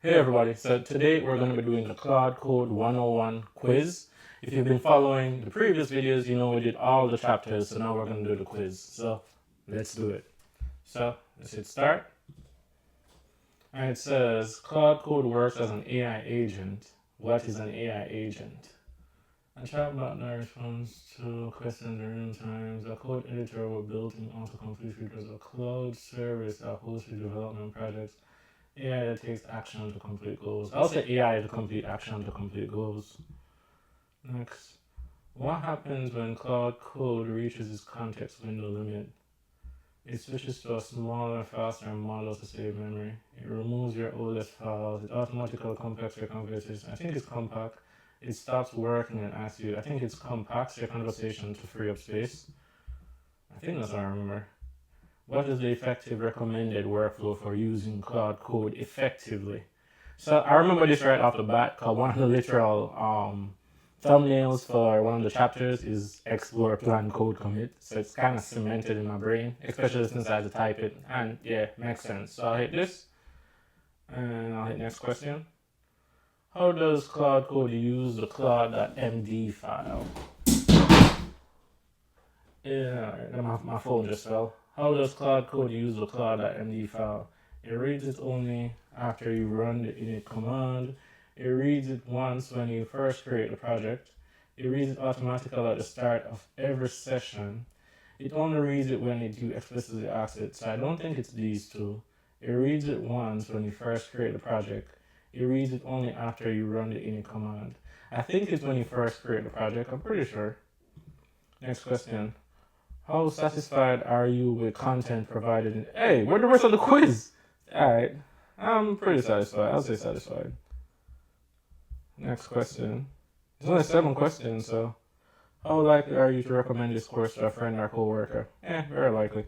Hey everybody, so today we're going to be doing the Claude Code 101 quiz. If you've been following the previous videos, you know we did all the chapters, so now we're going to do the quiz. So let's do it. So let's hit start. And it says Claude Code works as an AI agent. What is an AI agent? A chatbot that responds to questions in real time. The code editor with built-in autocomplete features. A cloud service that hosts your development projects. AI that takes action to complete goals. I'll say AI to complete action to complete goals. Next. What happens when Claude Code reaches its context window limit? It switches to a smaller, faster model to save memory. It removes your oldest files. It automatically compacts your conversation. I think it's compact. It stops working and asks you. I think it's compacts your conversation to free up space. I think that's what I remember. What is the effective recommended workflow for using Claude Code effectively? So I remember this right off the bat because one of the literal thumbnails for one of the chapters is explore, plan, code, commit. So it's kind of cemented in my brain, especially since I had to type it. And yeah, makes sense. So I'll hit this and I'll hit next question. How does Claude Code use the Claude.md file? Yeah, my phone just fell. How does Claude Code use the Claude.md file? It reads it only after you run the init command. It reads it once when you first create the project. It reads it automatically at the start of every session. It only reads it when you explicitly ask it, so I don't think it's these two. It reads it once when you first create the project. It reads it only after you run the init command. I think it's when you first create the project, I'm pretty sure. Next question. How satisfied are you with content provided? Hey, where's the rest of the quiz? Alright, I'm pretty satisfied. I'll say satisfied. Next question. There's only 7 questions, so how likely are you to recommend this course to a friend or coworker? Very likely.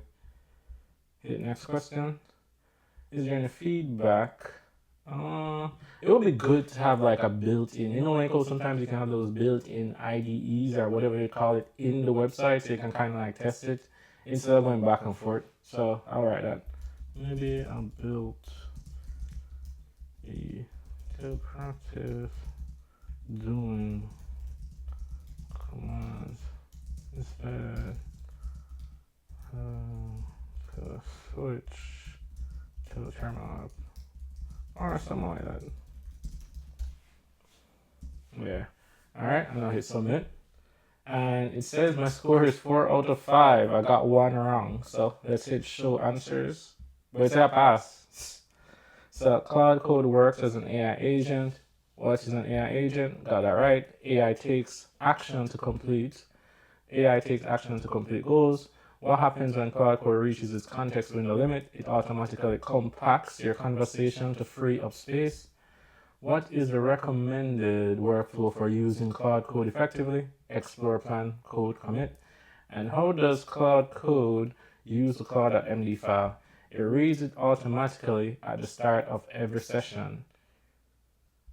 Hit next question. Is there any feedback? It would be good to have like a built-in, like sometimes you can have those built-in IDEs or whatever you call it in the website, so you can kind of like test it instead of going back and forth. So I'll write that. Maybe I'll build to practice doing commands instead to switch to the terminal app. Or something like that. Yeah. Alright, I'm gonna hit submit. And it says my score is 4 out of 5. I got 1 wrong. So let's hit show answers. But it's a pass. So Claude Code works as an AI agent. What is an AI agent? Got that right. AI takes action to complete. AI takes action to complete goals. What happens when Claude Code reaches its context window limit? It automatically compacts your conversation to free up space. What is the recommended workflow for using Claude Code effectively? Explore, plan, code, commit. And how does Claude Code use the Claude.md file? It reads it automatically at the start of every session.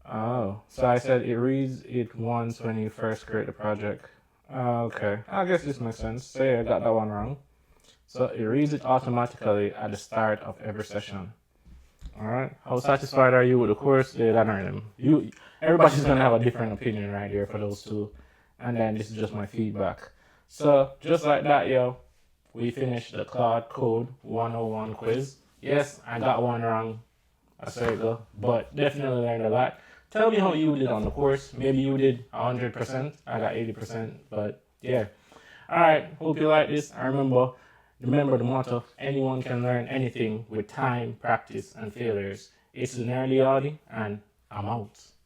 Oh, so I said it reads it once when you first create the project. Okay, I guess this makes sense. So yeah, I got that one wrong. So it reads it automatically at the start of every session. Alright, how satisfied are you with the course? Yeah, that are them. Everybody's gonna have a different opinion right here for those two. And then this is just my feedback. So just like that, yo, we finished the Claude Code 101 quiz. Yes, I got one wrong. I say it though, but definitely learned a lot. Tell me how you did on the course. Maybe you did 100%. I got 80%, but yeah. Alright, hope you like this. Remember the motto, anyone can learn anything with time, practice, and failures. It's an early Audi, and I'm out.